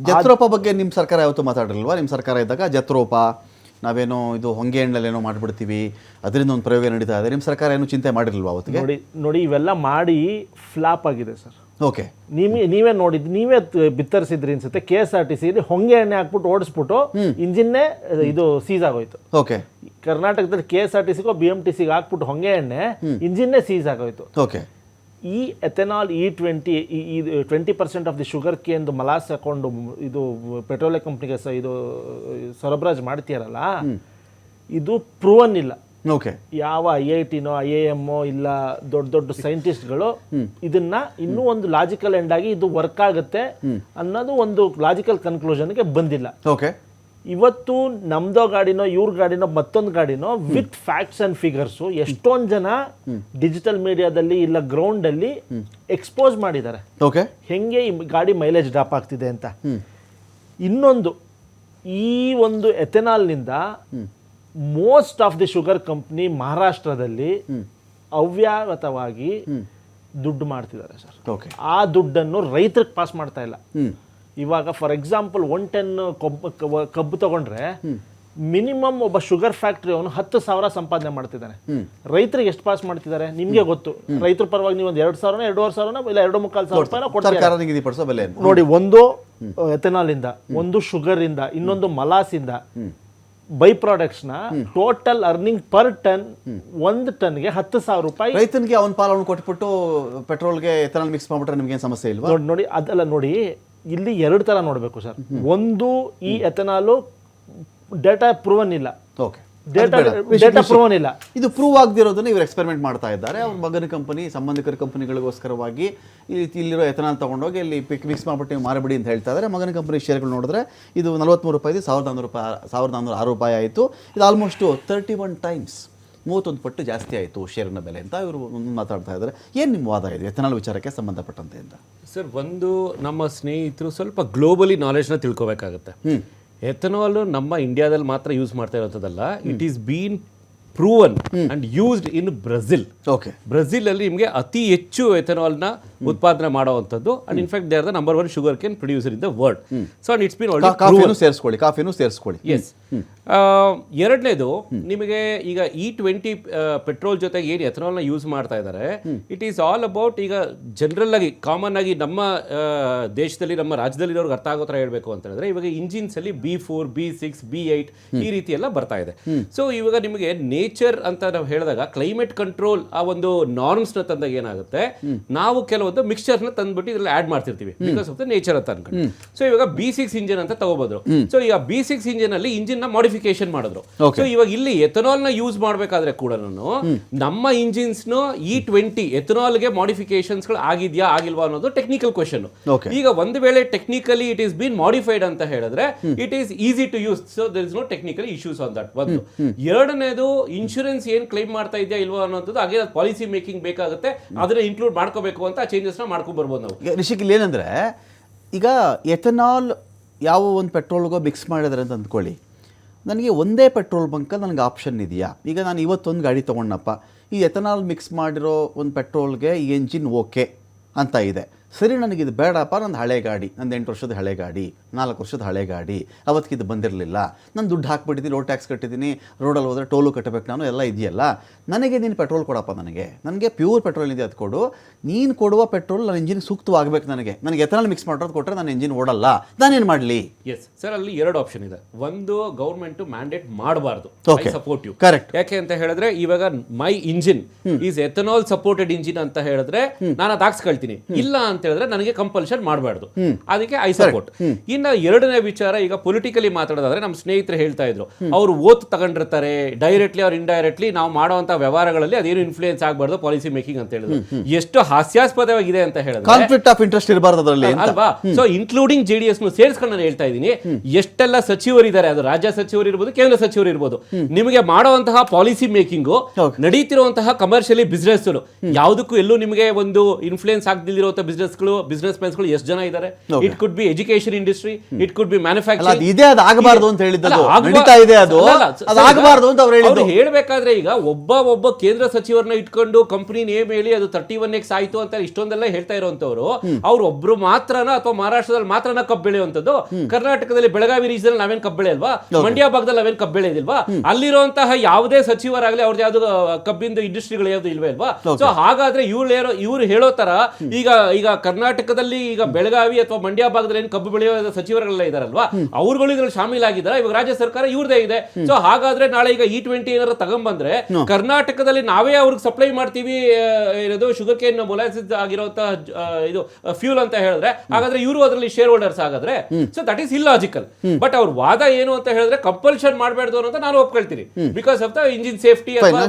Jatropha ಬಗ್ಗೆ ನಿಮ್ಮ ಸರ್ಕಾರ ಯಾವತ್ತೂ ಮಾತಾಡಿರಲ್ವಾ? ನಿಮ್ಮ ಸರ್ಕಾರ ಇದ್ದಾಗ ಜತ್ರೋಪ ನಾವೇನೋ ಇದು ಹೊಂಗೆ ಹಣ್ಣಲ್ಲೇನೋ ಮಾಡಿಬಿಡ್ತೀವಿ, ಅದರಿಂದ ಒಂದು ಪ್ರಯೋಗ ನಡೀತಾ ಇದೆ, ನಿಮ್ಮ ಸರ್ಕಾರ ಏನು ಚಿಂತೆ ಮಾಡಿರಲ್ವಾ ಅವತ್ತಿಗೆ? ನೋಡಿ ಇವೆಲ್ಲ ಮಾಡಿ ಫ್ಲಾಪ್ ಆಗಿದೆ ಸರ್. ಓಕೆ, ನೀವೇ ನೋಡಿದ್ದು, ನೀವೇ ಬಿತ್ತರಿಸಿದ್ರಿ ಅನ್ಸುತ್ತೆ. KSRTC ಹೊಂಗೆ ಎಣ್ಣೆ ಹಾಕ್ಬಿಟ್ಟು ಓಡಿಸ್ಬಿಟ್ಟು ಇಂಜಿನ್ನೇ ಇದು ಸೀಸ್ ಆಗೋಯ್ತು. ಓಕೆ, ಕರ್ನಾಟಕದಲ್ಲಿ KSRTCಗೋ BMTCಗೆ ಹಾಕ್ಬಿಟ್ಟು ಹೊಂಗೆ ಎಣ್ಣೆ ಇಂಜಿನ್ನೇ ಸೀಸ್ ಆಗೋಯ್ತು. ಓಕೆ, ಈ ethanol E20 20% of the sugar cane molasses ಹಾಕೊಂಡು ಇದು ಪೆಟ್ರೋಲಿಯಂ ಕಂಪ್ನಿಗೆ ಇದು ಸರಬರಾಜು ಮಾಡ್ತೀರಲ್ಲ, ಇದು ಪ್ರೂವನ್ ಇಲ್ಲ. ಓಕೆ, ಯಾವ IITನೋ IIMೋ ಇಲ್ಲ ದೊಡ್ಡ ದೊಡ್ಡ ಸೈಂಟಿಸ್ಟ್ಗಳು ಇದನ್ನ ಇನ್ನೂ ಒಂದು ಲಾಜಿಕಲ್ ಎಂಡ್ ಆಗಿ ಇದು ವರ್ಕ್ ಆಗುತ್ತೆ ಅನ್ನೋದು ಒಂದು ಲಾಜಿಕಲ್ ಕನ್ಕ್ಲೂಷನ್ಗೆ ಬಂದಿಲ್ಲ. ಓಕೆ, ಇವತ್ತು ನಮ್ದೋ ಗಾಡಿನೋ ಇವ್ರ ಗಾಡಿನೋ ಮತ್ತೊಂದು ಗಾಡಿನೋ ವಿತ್ ಫ್ಯಾಕ್ಟ್ಸ್ ಅಂಡ್ ಫಿಗರ್ಸು ಎಷ್ಟೊಂದು ಜನ ಡಿಜಿಟಲ್ ಮೀಡಿಯಾದಲ್ಲಿ ಇಲ್ಲ ಗ್ರೌಂಡ್ ಅಲ್ಲಿ ಎಕ್ಸ್ಪೋಸ್ ಮಾಡಿದ್ದಾರೆ. ಓಕೆ, ಹೆಂಗೆ ಈ ಗಾಡಿ ಮೈಲೇಜ್ ಡ್ರಾಪ್ ಆಗ್ತಿದೆ ಅಂತ. ಇನ್ನೊಂದು, ಈ ಒಂದು ಎಥೆನಾಲ್ನಿಂದ most of the sugar company ಮಹಾರಾಷ್ಟ್ರದಲ್ಲಿ ಅವ್ಯಾಗತವಾಗಿ ದುಡ್ಡು ಮಾಡ್ತಿದ್ದಾರೆ ಸರ್. ಓಕೆ, ಆ ದುಡ್ಡನ್ನು ರೈತರಿಗೆ ಪಾಸ್ ಮಾಡ್ತಾ ಇಲ್ಲ. ಇವಾಗ ಫಾರ್ ಎಕ್ಸಾಂಪಲ್ 110 ಕಬ್ಬು ತಗೊಂಡ್ರೆ ಮಿನಿಮಮ್ ಒಬ್ಬ ಶುಗರ್ ಫ್ಯಾಕ್ಟ್ರಿ ಅವನು 10,000 ಸಂಪಾದನೆ ಮಾಡ್ತಿದ್ದಾನೆ. ರೈತರಿಗೆ ಎಷ್ಟು ಪಾಸ್ ಮಾಡ್ತಿದ್ದಾರೆ ನಿಮ್ಗೆ ಗೊತ್ತು. ರೈತರ ಪರವಾಗಿ ನೀವು ಒಂದು 2,000 2,500 ಇಲ್ಲ 2,500 ಕೊಡ್ತಾರೆ ನೋಡಿ. ಒಂದು ಎಥೆನಾಲ್ ಇಂದ, ಒಂದು ಶುಗರ್ ಇಂದ, ಇನ್ನೊಂದು ಮಲಾಸ್ ಇಂದ ಬೈ ಪ್ರಾಡಕ್ಟ್ಸ್ ನ ಟೋಟಲ್ ಅರ್ನಿಂಗ್ ಪರ್ ಟನ್ 1 ಟನ್ಗೆ 10,000 ರೂಪಾಯಿ ರೈತನಿಗೆ ಅವನ ಪಾಲನ್ನು ಕೊಟ್ಬಿಟ್ಟು ಪೆಟ್ರೋಲ್ಗೆ ಎಥೆನಾಲ್ ಮಿಕ್ಸ್ ಮಾಡ್ಬಿಟ್ರೆ ನಿಮ್ಗೆ ಏನು ಸಮಸ್ಯೆ ಇಲ್ವಾ? ನೋಡಿ ಅದೆಲ್ಲ ನೋಡಿ, ಇಲ್ಲಿ 2 ತರ ನೋಡಬೇಕು ಸರ್. ಒಂದು, ಈ ಎಥೆನಾಲು ಡೇಟಾ ಪ್ರೂವನ್ ಇಲ್ಲ. ಓಕೆ, ಡೇಟಾ ಪ್ರೂವನ್ ಇಲ್ಲ. ಇದು ಪ್ರೂವ್ ಆಗದಿರೋದನ್ನ ಇವರು ಎಕ್ಸ್ಪೆರಿಮೆಂಟ್ ಮಾಡ್ತಾ ಇದ್ದಾರೆ. ಅವ್ರ ಮಗನ ಕಂಪನಿ, ಸಂಬಂಧಿಕರ ಕಂಪನಿಗಳಿಗೋಸ್ಕರವಾಗಿ ಇಲ್ಲಿರೋ ಎಥೆನಾಲ್ ತಗೊಂಡೋಗಿ ಇಲ್ಲಿ ಮಿಕ್ಸ್ ಮಾಡ್ಬಿಟ್ಟು ನೀವು ಮಾರಬಿಡಿ ಅಂತ ಹೇಳ್ತಾ ಇದ್ದಾರೆ. ಮಗನ ಕಂಪನಿ ಶೇರ್ಗಳು ನೋಡಿದ್ರೆ ಇದು 43 ರೂಪಾಯಿ, 1,406 ರೂಪಾಯಿ ಆಯಿತು. ಇದು ಆಲ್ಮೋಸ್ಟ್ 31 ಟೈಮ್ಸ್, 31 ಪಟ್ಟು ಜಾಸ್ತಿ ಆಯಿತು ಶೇರಿನ ಬೆಲೆ ಅಂತ ಇವರು ಮಾತಾಡ್ತಾ ಇದ್ದಾರೆ. ಏನು ನಿಮ್ಮ ವಾದ ಇದೆ ಎಥೆನಾಲ್ ವಿಚಾರಕ್ಕೆ ಸಂಬಂಧಪಟ್ಟಂತೆ ಅಂತ? ಸರ್, ಒಂದು ನಮ್ಮ ಸ್ನೇಹಿತರು ಸ್ವಲ್ಪ ಗ್ಲೋಬಲಿ ನಾಲೆಜ್ನ ತಿಳ್ಕೊಬೇಕಾಗತ್ತೆ. ಎಥೆನಾಲ್ ನಮ್ಮ ಇಂಡಿಯಾದಲ್ಲಿ ಮಾತ್ರ ಯೂಸ್ ಮಾಡ್ತಾ ಇರೋದಲ್ಲ, it is been proven and used in Brazil. Okay, Brazil ಅಲ್ಲಿ ನಿಮಗೆ ಅತಿ ಹೆಚ್ಚು ಎಥೆನಾಲ್ನ ಉತ್ಪಾದನೆ ಮಾಡುವಂಥದ್ದು. And in fact they are the number 1 sugar cane producer in the world. So and it's been ಕಾಫಿನೂ ಸೇರಿಸ್ಕೊಳ್ಳಿ. ಎಸ್. ಎರಡನೇದು, ನಿಮಗೆ ಈಗ E20 ಪೆಟ್ರೋಲ್ ಜೊತೆಗೆ ಏನು ಎಥೆನಾಲ್ನ ಯೂಸ್ ಮಾಡ್ತಾ ಇದ್ದಾರೆ, ಇಟ್ ಈಸ್ ಆಲ್ ಅಬೌಟ್, ಈಗ ಜನರಲ್ ಆಗಿ ಕಾಮನ್ ಆಗಿ ನಮ್ಮ ದೇಶದಲ್ಲಿ, ನಮ್ಮ ರಾಜ್ಯದಲ್ಲಿ ಇರೋರ್ಗೆ ಅರ್ಥ ಆಗೋ ಥರ ಹೇಳಬೇಕು ಅಂತ ಹೇಳಿದ್ರೆ, ಇವಾಗ ಇಂಜಿನ್ಸ್ ಅಲ್ಲಿ B4, B6, B8 ಈ ರೀತಿ ಎಲ್ಲ ಬರ್ತಾ ಇದೆ. ಸೊ ಇವಾಗ ನಿಮಗೆ ನೇಚರ್ ಅಂತ ನಾವು ಹೇಳಿದಾಗ, ಕ್ಲೈಮೇಟ್ ಕಂಟ್ರೋಲ್ ಆ ಒಂದು ನಾರ್ಮ್ಸ್ ನ ತಂದಾಗ ಏನಾಗುತ್ತೆ, ನಾವು ಕೆಲವೊಂದು ಮಿಕ್ಸ್ಚರ್ಸ್ ನ ತಂದ್ಬಿಟ್ಟು ಇದ್ರಲ್ಲಿ ಆಡ್ ಮಾಡ್ತಿರ್ತೀವಿ ಬಿಕಾಸ್ ಆಫ್ ದ ನೇಚರ್ ಅಂತ ಅನ್ಕೊಂಡು. ಸೊ ಇವಾಗ B6 ಇಂಜಿನ್ ಅಂತ ತಗೋಬಹುದು. ಸೊ ಈಗ B6 ಇಂಜಿನ್ ಅಲ್ಲಿ ಇಂಜಿನ್ ನ ಮಾಡಿಫಿಕೇಶನ್ ಮಾಡಿದ್ರು. ಸೊ ಇವಾಗ ಇಲ್ಲಿ ಎಥೆನಾಲ್ ನ ಯೂಸ್ ಮಾಡಬೇಕಾದ್ರೆ ಕೂಡ ನಮ್ಮ ಇಂಜಿನ್ಸ್ E20 ಎಥೆನಾಲ್ ಗೆ ಮಾಡಿಫಿಕೇಶನ್ಸ್ ಗಳು ಆಗಿದ್ಯಾ ಆಗಿಲ್ವಾ ಅನ್ನೋದು ಟೆಕ್ನಿಕಲ್ ಕ್ವೆಶ್ಚನ್. ಈಗ ಒಂದು ವೇಳೆ technically it is been modified ಅಂತ ಹೇಳಿದ್ರೆ it is easy to use. So there is no technical issues on that. ಒಂದು. ಎರಡನೇದು, ಇನ್ಶೂರೆನ್ಸ್ ಏನ್ ಕ್ಲೈಮ್ ಮಾಡ್ತಾ ಇದೆಯಾ ಇಲ್ವಾ ಅನ್ನೋದು ಹಾಗೆ ಪಾಲಿಸಿ ಮೇಕಿಂಗ್ ಬೇಕಾಗುತ್ತೆ, ಅದನ್ನ ಇನ್ಕ್ಲೂಡ್ ಮಾಡ್ಕೋಬೇಕು ಅಂತ ಚೇಂಜಸ್ ನ ಮಾಡ್ಕೊಂಡು ಬರ್ಬೋದು ನಾವು. ರಿಷಿಕ್, ಇಲ್ಲಿ ಏನಂದ್ರೆ, ಈಗ ಎಥೆನಾಲ್ ಯಾವ ಒಂದು ಪೆಟ್ರೋಲ್ಗೋ ಮಿಕ್ಸ್ ಮಾಡಿದ್ರೆ ಅಂತ ಅಂದ್ಕೊಳ್ಳಿ, ನನಗೆ ಒಂದೇ ಪೆಟ್ರೋಲ್ ಬಂಕಲ್ಲಿ ನನಗೆ ಆಪ್ಷನ್ ಇದೆಯಾ? ಈಗ ನಾನು ಇವತ್ತೊಂದು ಗಾಡಿ ತೊಗೊಂಡಪ್ಪ, ಈ ಎಥೆನಾಲ್ ಮಿಕ್ಸ್ ಮಾಡಿರೋ ಒಂದು ಪೆಟ್ರೋಲ್ಗೆ ಈ ಎಂಜಿನ್ ಓಕೆ ಅಂತ ಇದೆ, ಸರಿ ನನಗಿದು ಬೇಡಪ್ಪ, ನಂದು ಹಳೆ ಗಾಡಿ, ನಂದು 8 ವರ್ಷದ ಹಳೆ ಗಾಡಿ, 4 ವರ್ಷದ ಹಳೆ ಗಾಡಿ, ಅವತ್ತಿಗೆ ಇದು ಬಂದಿರಲಿಲ್ಲ, ನಾನು ದುಡ್ಡು ಹಾಕ್ಬಿಟ್ಟಿದ್ದೀನಿ, ರೋಡ್ ಟ್ಯಾಕ್ಸ್ ಕಟ್ಟಿದ್ದೀನಿ, ರೋಡಲ್ಲಿ ಹೋದರೆ ಟೋಲು ಕಟ್ಟಬೇಕು ನಾನು, ಎಲ್ಲ ಇದೆಯಲ್ಲ, ನನಗೆ ನೀನು ಪೆಟ್ರೋಲ್ ಕೊಡಪ್ಪ, ನನಗೆ ಪ್ಯೂರ್ ಪೆಟ್ರೋಲ್ ಇದೆ ಅದು ಕೊಡು, ನೀನು ಕೊಡುವ ಪೆಟ್ರೋಲ್ ನನ್ನ ಇಂಜಿನ್ ಸೂಕ್ತವಾಗಬೇಕು, ನನಗೆ ಎಥೆನಾಲ್ ಮಿಕ್ಸ್ ಮಾಡೋದು ಕೊಟ್ಟರೆ ನನ್ನ ಇಂಜಿನ್ ಓಡಲ್ಲ, ನಾನೇನು ಮಾಡಲಿ? ಎಸ್ ಸರ್, ಅಲ್ಲಿ 2 ಆಪ್ಷನ್ ಇದೆ. ಒಂದು, ಗೌರ್ಮೆಂಟ್ ಮ್ಯಾಂಡೇಟ್ ಮಾಡಬಾರ್ದು, ಸಪೋರ್ಟ್ ಯು. ಕರೆಕ್ಟ್. ಯಾಕೆ ಅಂತ ಹೇಳಿದ್ರೆ, ಇವಾಗ my engine is ethanol supported engine ಅಂತ ಹೇಳಿದ್ರೆ ನಾನು ಅದು ಹಾಕ್ಸ್ಕೊಳ್ತೀನಿ, ಇಲ್ಲ ಅಂತ ಹೇಳಿದ್ರೆ ನನಗೆ ಕಂಪಲ್ಷನ್ ಮಾಡಬಾರ್ದು, ಅದಕ್ಕೆ ಐ ಸಪೋರ್ಟ್. ಇನ್ನು ಎರಡನೇ ವಿಚಾರ, ಈಗ ಪೊಲಿಟಿಕಲಿ ಮಾತಾಡೋದಾದ್ರೆ ನಮ್ಮ ಸ್ನೇಹಿತರು ಹೇಳ್ತಾ ಇದ್ರು, ಅವರು ಓತ್ ತಗೊಂಡಿರ್ತಾರೆ, ಡೈರೆಕ್ಟ್ಲಿ ಅವ್ರು ಇಂಡೈರೆಕ್ಟ್ಲಿ ನಾವು ಮಾಡುವಂತ ವ್ಯವಹಾರಗಳಲ್ಲಿ ಅದೇನು ಇನ್ಫ್ಲೂಯೆನ್ಸ್ ಆಗಬಾರ್ದು ಪಾಲಿಸಿ ಮೇಕಿಂಗ್ ಅಂತ ಹೇಳಿದ್ರು. ಎಷ್ಟು ಹಾಸ್ಯಾಸ್ಪದವಾಗಿದೆ ಅಂತ ಹೇಳಿದ್ರೆ, ಕಾನ್ಫ್ಲಿಕ್ಟ್ ಆಫ್ ಇಂಟ್ರೆಸ್ಟ್ ಇರಬಾರ್ದು ಅದರಲ್ಲಿ ಅಲ್ವಾ? ಸೊ ಇನ್ಕ್ಲೂಡಿಂಗ್ JDS ಸೇರಿಸ್ಕೊಂಡು ನಾನು ಹೇಳ್ತಾ ಇದ್ದೀನಿ, ಎಷ್ಟೆಲ್ಲ ಸಚಿವರಿದ್ದಾರೆ, ಅದು ರಾಜ್ಯ ಸಚಿವರು ಇರ್ಬೋದು, ಕೇಂದ್ರ ಸಚಿವರು ಇರ್ಬೋದು, ನಿಮಗೆ ಮಾಡುವಂತಹ ಪಾಲಿಸಿ ಮೇಕಿಂಗು, ನಡೀತಿರುವಂತಹ ಕಮರ್ಷಿಯಲಿ ಬಿಸ್ನೆಸ್ ಯಾವುದಕ್ಕೂ ಎಲ್ಲೂ ನಿಮಗೆ ಒಂದು ಇನ್ಫ್ಲೂಯೆನ್ಸ್ ಆಗದಿರುವಂತಹ ಬಿಸ್ನೆಸ್ ಬಿಸ್ನೆಸ್ ಮೆನ್ಸ್ಗಳು ಎಷ್ಟು ಜನ ಇದ್ದಾರೆ. It could be education industry, it could be ಅಲ್ಲ, ಮ್ಯಾನುಫ್ಯಾಕ್ಚರಿಂಗ್. ಅದು ಇದೆ, ಅದು ಆಗಬಾರ್ದು ಅಂತ ಹೇಳಿದ್ದು, ನಡೀತಾ ಇದೆ, ಅದು ಆಗಬಾರ್ದು ಅಂತ ಅವ್ರು ಹೇಳಿದ್ದು. ಹೇಳ್ಬೇಕಾದ್ರೆ ಈಗ ಒಬ್ಬ ಕೇಂದ್ರ ಸಚಿವರನ್ನ ಇಟ್ಕೊಂಡು ಕಂಪನಿ ನೇಮ್ ಹೇಳಿ ಅದು 31x ಆಯ್ತು ಅಂತ ಇಷ್ಟೊಂದೆಲ್ಲ ಹೇಳ್ತಾ ಇರುವಂತವ್ರು, ಅವ್ರು ಒಬ್ರು ಮಾತ್ರನ ಅಥವಾ ಮಹಾರಾಷ್ಟ್ರದಲ್ಲಿ ಮಾತ್ರನ ಕಬ್ಬು ಬೆಳೆಯುವಂತದ್ದು. ಕರ್ನಾಟಕದಲ್ಲಿ ಬೆಳಗಾವಿ ರೀಜನ್ ನಾವೇನ್ ಕಬ್ಬು ಬೆಳೆಯಲ್ವಾ, ಮಂಡ್ಯ ಭಾಗದಲ್ಲಿ ನಾವೇನ್ ಕಬ್ಬು ಬೆಳೆಯೋದಿಲ್ವಾ, ಅಲ್ಲಿರುವಂತಹ ಯಾವುದೇ ಸಚಿವರಾಗಲಿ ಅವ್ರದ್ದು ಯಾವ್ದು ಕಬ್ಬಿಂದು ಇಂಡಸ್ಟ್ರಿಗಳು ಯಾವ್ದು ಇಲ್ವೇ ಅಲ್ವಾ. ಸೊ ಹಾಗಾದ್ರೆ ಇವ್ರು ಹೇಳೋ ತರ ಈಗ ಕರ್ನಾಟಕದಲ್ಲಿ ಈಗ ಬೆಳಗಾವಿ ಅಥವಾ ಮಂಡ್ಯ ಭಾಗದಲ್ಲಿ ಏನು ಕಬ್ಬು ಬೆಳೆಯೋ ಸಚಿವರುಗಳೆಲ್ಲ ಇದಾರಲ್ವಾ, ಅವ್ರುಗಳು ಇದ್ರಲ್ಲಿ ಶಾಮೀಲಾಗಿದ್ದಾರೆ. ಇವಾಗ ರಾಜ್ಯ ಸರ್ಕಾರ ಇವ್ರದೇ ಇದೆ. ಸೊ ಹಾಗಾದ್ರೆ ನಾಳೆ ಈಗ E20 ಏನಾದ್ರು ತಗೊಂಡ್ಬಂದ್ರೆ ಕರ್ನಾಟಕದಲ್ಲಿ ನಾವೇ ಅವ್ರಿಗೆ ಸಪ್ಲೈ ಮಾಡ್ತೀವಿ ಏನದು ಶುಗರ್ ಕೇನ್ ಮೊಲಾಸಿಸ್ ಆಗಿರುವಂತಹ ಇದು ಫ್ಯೂಲ್ ಅಂತ ಹೇಳಿದ್ರೆ, ಹಾಗಾದ್ರೆ ಇವರು ಅದರಲ್ಲಿ ಶೇರ್ ಹೋಲ್ಡರ್ಸ್ ಆಗಿದ್ರೆ, so that is illogical. But ಅವ್ರ ವಾದ ಏನು ಅಂತ ಹೇಳಿದ್ರೆ ಕಂಪಲ್ಷನ್ ಮಾಡಬಾರ್ದು ಅಂತ ನಾನು ಒಪ್ಕೊಳ್ತೀನಿ, because of the engine safety ಅಥವಾ